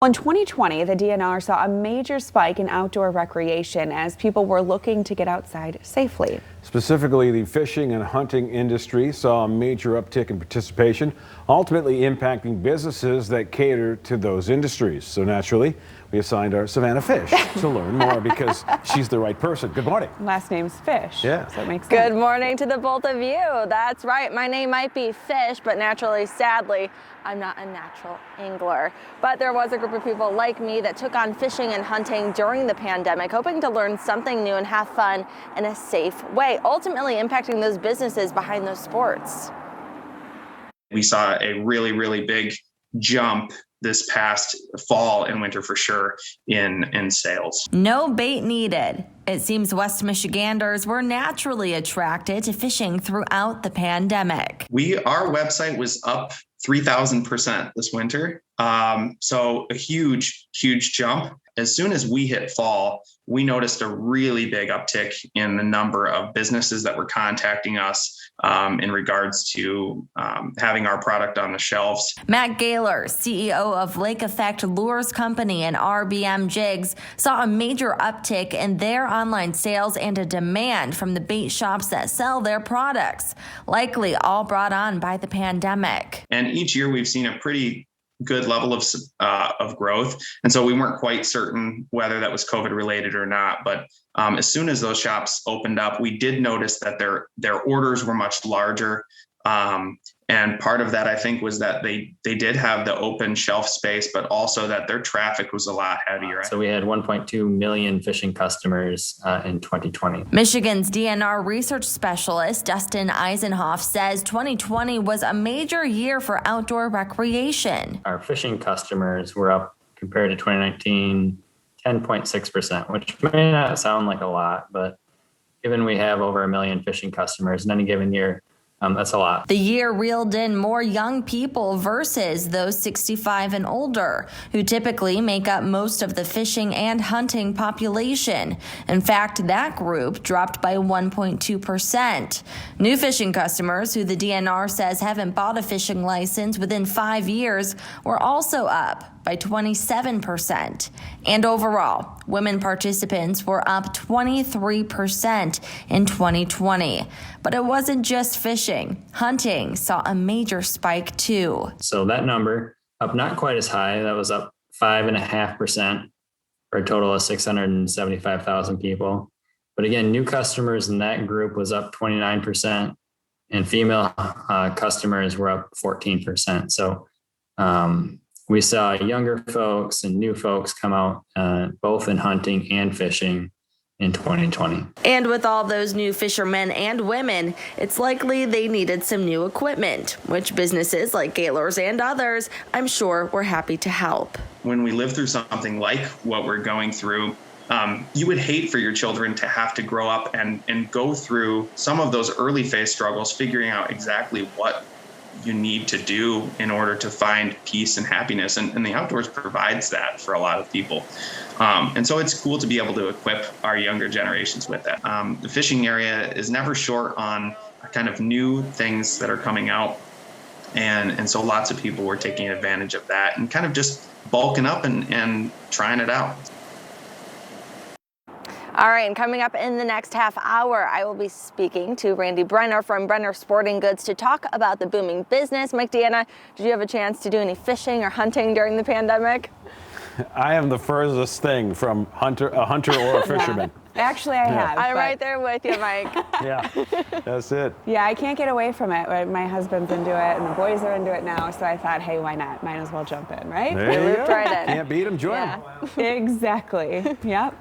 In 2020, the DNR saw a major spike in outdoor recreation as people were looking to get outside safely. Specifically, the fishing and hunting industry saw a major uptick in participation, ultimately impacting businesses that cater to those industries. So naturally, we assigned our Savannah Fish to learn more because she's the right person. Good morning. Last name's Fish. Yeah. So it makes sense. Good morning to the both of you. That's right. My name might be Fish, but naturally, sadly, I'm not a natural angler. But there was a group of people like me that took on fishing and hunting during the pandemic, hoping to learn something new and have fun in a safe way, ultimately impacting those businesses behind those sports. We saw a really big jump this past fall and winter for sure in sales. No bait needed. It seems West Michiganders were naturally attracted to fishing throughout the pandemic. Our website was up 3,000% this winter. So a huge jump. As soon as we hit fall, we noticed a really big uptick in the number of businesses that were contacting us in regards to having our product on the shelves. Matt Gaylor, CEO of Lake Effect Lures Company and RBM Jigs, saw a major uptick in their online sales and a demand from the bait shops that sell their products, likely all brought on by the pandemic. And each year we've seen a pretty good level of growth. And so we weren't quite certain whether that was COVID related or not. But as soon as those shops opened up, we did notice that their orders were much larger. And part of that, I think, was that they did have the open shelf space, but also that their traffic was a lot heavier. So we had 1.2 million fishing customers in 2020. Michigan's DNR research specialist Dustin Eisenhoff says 2020 was a major year for outdoor recreation. Our fishing customers were up compared to 2019, 10.6%, which may not sound like a lot, but given we have over 1 million fishing customers in any given year, that's a lot. The year reeled in more young people versus those 65 and older, who typically make up most of the fishing and hunting population. In fact, that group dropped by 1.2%. New fishing customers, who the DNR says haven't bought a fishing license within 5 years, were also up by 27%. And overall, women participants were up 23% in 2020. But it wasn't just fishing. Hunting saw a major spike too. So that number, up not quite as high, that was up 5.5% for a total of 675,000 people. But again, new customers in that group was up 29%, and female customers were up 14%. So we saw younger folks and new folks come out both in hunting and fishing in 2020. And with all those new fishermen and women, it's likely they needed some new equipment, which businesses like Gaylor's and others, I'm sure, were happy to help. When we live through something like what we're going through, you would hate for your children to have to grow up and go through some of those early phase struggles, figuring out exactly what you need to do in order to find peace and happiness. And the outdoors provides that for a lot of people. And so it's cool to be able to equip our younger generations with that. The fishing area is never short on kind of new things that are coming out. And so lots of people were taking advantage of that and kind of just bulking up and trying it out. All right, and coming up in the next half hour, I will be speaking to Randy Brenner from Brenner Sporting Goods to talk about the booming business. Mike, Deanna, did you have a chance to do any fishing or hunting during the pandemic? I am the furthest thing from a hunter or a fisherman. Yeah. Actually, I have. I'm right there with you, Mike. Yeah, that's it. Yeah, I can't get away from it. My husband's into it, and the boys are into it now, so I thought, hey, why not? Might as well jump in, right? There you go. Right in. Can't beat them, join them. Exactly. Yep.